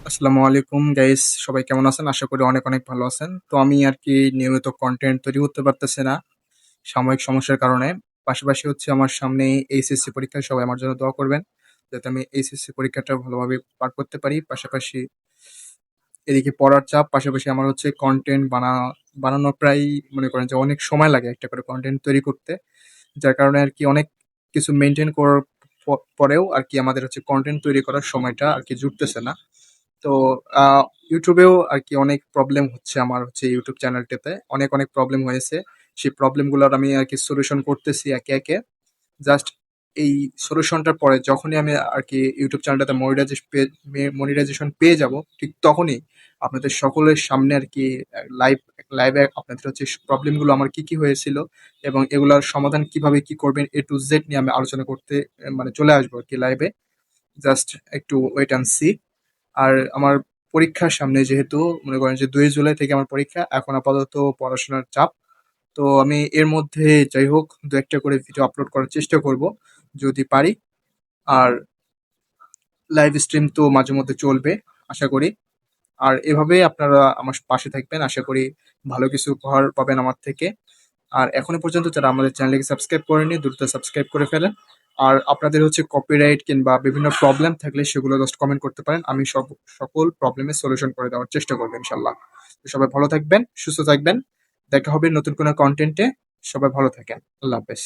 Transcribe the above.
আসসালামু আলাইকুম গাইস, সবাই কেমন আছেন? আশা করি অনেক অনেক ভালো আছেন। তো আমি আর কি নিয়মিত কন্টেন্ট তৈরি করতে পারতেছি না সাময়িক সমস্যার কারণে। পাশাপাশি হচ্ছে আমার সামনে এইচএসসি পরীক্ষা, সবাই আমার জন্য দোয়া করবেন যাতে আমি এইচএসসি পরীক্ষাটা ভালোভাবে পার করতে পারি। পাশাপাশি এদিকে পড়ার চাপ, পাশাপাশি আমার হচ্ছে কন্টেন্ট বানানোর প্রায় মনে করেন যে অনেক সময় লাগে একটা করে কন্টেন্ট তৈরি করতে। যার কারণে আরকি অনেক কিছু মেইনটেইন করার পরেও আরকি আমাদের হচ্ছে কনটেন্ট তৈরি করার সময়টা আরকি জুটতেছে না। তো আ ইউটিউবেও আরকি অনেক প্রবলেম হচ্ছে, আমার হচ্ছে ইউটিউব চ্যানেলটাতে। অনেক, অনেক প্রবলেম হয়েছে। সেই প্রবলেম গুলার আমি আরকি সলিউশন করতেছি একে, একে। জাস্ট এই সলিউশনটার পরে যখনই আমি আরকি ইউটিউব চ্যানেলটাতে মনিটাইজেশন পেয়ে যাবো, ঠিক তখনই আপনাদের সকলের সামনে আরকি লাইভে আপনাদের হচ্ছে প্রবলেম গুলো আমার কি, কি হয়েছিল এবং এগুলার সমাধান কিভাবে কি করবেন A to Z নিয়ে আমি আলোচনা করতে মানে চলে আসবো আরকি লাইভে। জাস্ট একটু ওয়েট অ্যান্ড সি। আর আমার পরীক্ষার সামনে, যেহেতু মনে করেন যে ২ জুলাই থেকে আমার পরীক্ষা, এখন আপাতত পড়াশোনার চাপ। তো আমি এর মধ্যে যাই হোক ২-১ টা করে ভিডিও আপলোড করার চেষ্টা করব যদি পারি। আর লাইভ স্ট্রিম তো মাঝে মধ্যে চলবে আশা করি। আর এভাবে আপনারা আমার পাশে থাকবেন। আশা করি ভালো কিছু উপহার পাবেন আমার থেকে। আর এখনো পর্যন্ত যারা আমাদের চ্যানেলটিকে সাবস্ক্রাইব করেনি, দ্রুত সাবস্ক্রাইব করে ফেলেন। আর আপনাদের হচ্ছে কপিরাইট কিংবা বিভিন্ন প্রবলেম থাকলে সেগুলো জাস্ট কমেন্ট করতে পারেন। আমি সকল প্রবলেমের সলিউশন করে দেওয়ার চেষ্টা করব ইনশাল্লাহ। তো সবাই ভালো থাকবেন, সুস্থ থাকবেন। দেখা হবে নতুন কোনো কনটেন্টে। সবাই ভালো থাকেন। আল্লাহ হাফেজ।